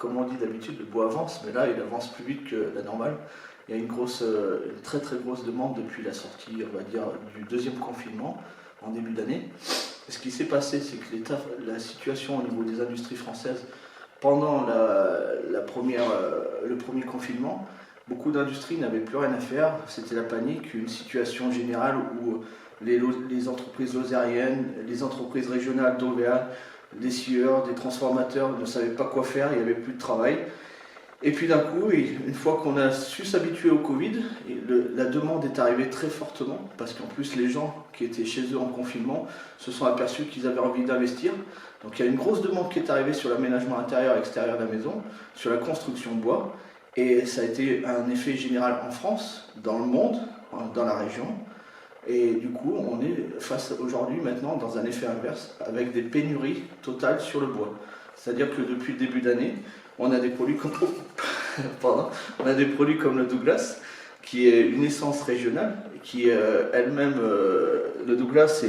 comme on dit d'habitude, le bois avance, mais là il avance plus vite que la normale. Il y a une très très grosse demande depuis la sortie, on va dire, du deuxième confinement en début d'année. Ce qui s'est passé, c'est que la situation au niveau des industries françaises, pendant le premier confinement, beaucoup d'industries n'avaient plus rien à faire, c'était la panique, une situation générale où les entreprises lozériennes, les entreprises régionales d'Auvergne, des scieurs, des transformateurs ne savaient pas quoi faire, il n'y avait plus de travail. Et puis d'un coup, une fois qu'on a su s'habituer au Covid, la demande est arrivée très fortement, parce qu'en plus les gens qui étaient chez eux en confinement se sont aperçus qu'ils avaient envie d'investir. Donc il y a une grosse demande qui est arrivée sur l'aménagement intérieur et extérieur de la maison, sur la construction de bois, et ça a été un effet général en France, dans le monde, dans la région. Et du coup, on est face aujourd'hui maintenant dans un effet inverse, avec des pénuries totales sur le bois. C'est-à-dire que depuis le début d'année, on a des produits comme, on a des produits comme le Douglas, qui est une essence régionale, qui elle-même, le Douglas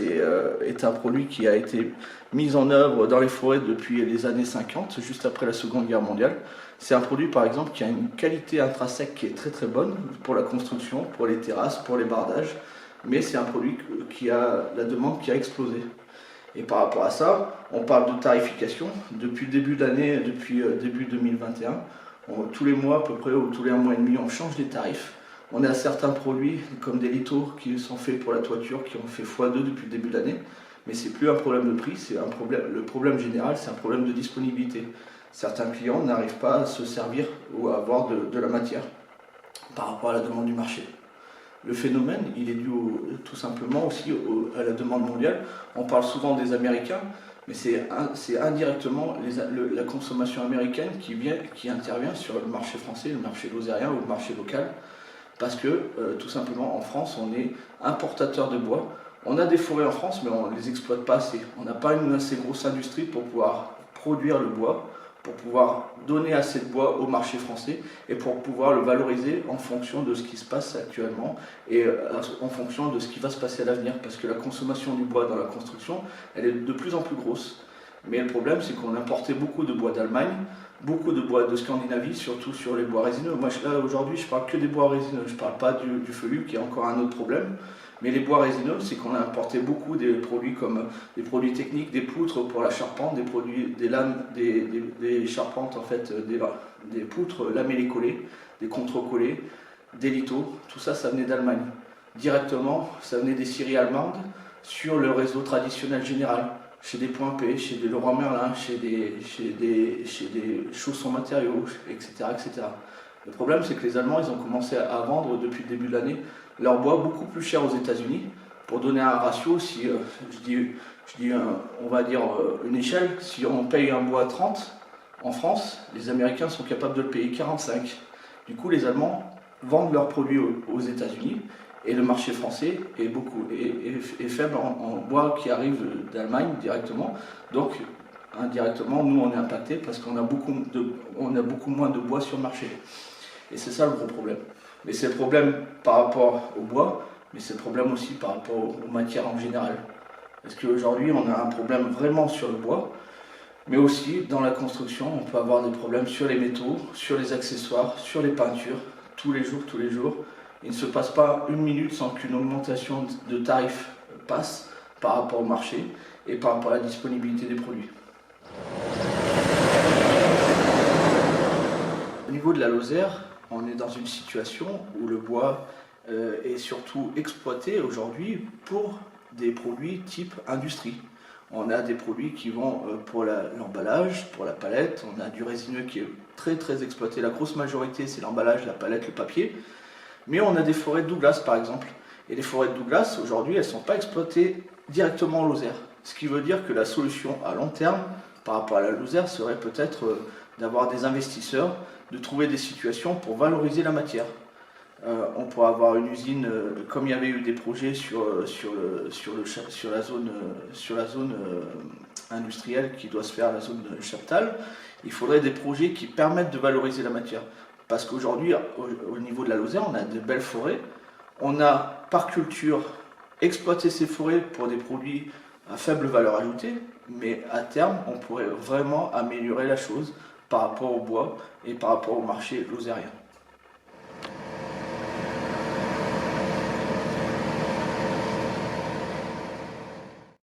est un produit qui a été mis en œuvre dans les forêts depuis les années 50, juste après la Seconde Guerre mondiale. C'est un produit par exemple qui a une qualité intrinsèque qui est très très bonne pour la construction, pour les terrasses, pour les bardages, mais c'est un produit qui a la demande qui a explosé. Et par rapport à ça, on parle de tarification. Depuis le début d'année, depuis début 2021, tous les mois à peu près, ou tous les 1 mois et demi, on change les tarifs. On a certains produits, comme des lithos, qui sont faits pour la toiture, qui ont fait x2 depuis le début de l'année. Mais ce n'est plus un problème de prix, le problème général, c'est un problème de disponibilité. Certains clients n'arrivent pas à se servir ou à avoir de la matière par rapport à la demande du marché. Le phénomène, il est dû tout simplement aussi à la demande mondiale. On parle souvent des Américains, mais c'est indirectement la consommation américaine qui intervient sur le marché français, le marché lozérien ou le marché local. Parce que, tout simplement, en France, on est importateur de bois. On a des forêts en France, mais on ne les exploite pas assez. On n'a pas une assez grosse industrie pour pouvoir produire le bois, pour pouvoir donner assez de bois au marché français et pour pouvoir le valoriser en fonction de ce qui se passe actuellement et en fonction de ce qui va se passer à l'avenir. Parce que la consommation du bois dans la construction, elle est de plus en plus grosse. Mais le problème, c'est qu'on importait beaucoup de bois d'Allemagne, beaucoup de bois de Scandinavie, surtout sur les bois résineux. Moi, là, aujourd'hui, je parle que des bois résineux, je ne parle pas du feuillu, qui est encore un autre problème. Mais les bois résineux, c'est qu'on a importé beaucoup des produits comme des produits techniques, des poutres pour la charpente, des produits, des lames, des charpentes, en fait, des poutres lamellées-collées, des contre-collées, des lithos. Tout ça, ça venait d'Allemagne. Directement, ça venait des scieries allemandes sur le réseau traditionnel général. Chez des Point P, chez des Leroy Merlin, chez des chaussons matériaux, etc., etc. Le problème, c'est que les Allemands, ils ont commencé à vendre depuis le début de l'année leur bois beaucoup plus cher aux États-Unis. Pour donner un ratio, si on va dire une échelle, si on paye un bois 30 en France, les Américains sont capables de le payer 45. Du coup, les Allemands vendent leurs produits aux États-Unis et le marché français est faible en bois qui arrive d'Allemagne directement. Donc, indirectement, nous, on est impacté parce qu'on a beaucoup moins de bois sur le marché. Et c'est ça le gros problème. Mais c'est le problème par rapport au bois, mais c'est le problème aussi par rapport aux matières en général. Parce qu'aujourd'hui, on a un problème vraiment sur le bois, mais aussi dans la construction, on peut avoir des problèmes sur les métaux, sur les accessoires, sur les peintures, tous les jours. Il ne se passe pas une minute sans qu'une augmentation de tarifs passe par rapport au marché et par rapport à la disponibilité des produits. Au niveau de la Lozère, on est dans une situation où le bois est surtout exploité aujourd'hui pour des produits type industrie. On a des produits qui vont pour l'emballage, pour la palette, on a du résineux qui est très très exploité. La grosse majorité, c'est l'emballage, la palette, le papier. Mais on a des forêts de Douglas par exemple. Et les forêts de Douglas, aujourd'hui, elles ne sont pas exploitées directement en Lozère. Ce qui veut dire que la solution à long terme, par rapport à la Lozère, serait peut-être d'avoir des investisseurs, de trouver des situations pour valoriser la matière. On pourrait avoir une usine, comme il y avait eu des projets sur la zone industrielle qui doit se faire, la zone de Chaptal, il faudrait des projets qui permettent de valoriser la matière. Parce qu'aujourd'hui, au niveau de la Lozère, on a de belles forêts. On a, par culture, exploité ces forêts pour des produits à faible valeur ajoutée, mais à terme, on pourrait vraiment améliorer la chose par rapport au bois et par rapport au marché lozérien.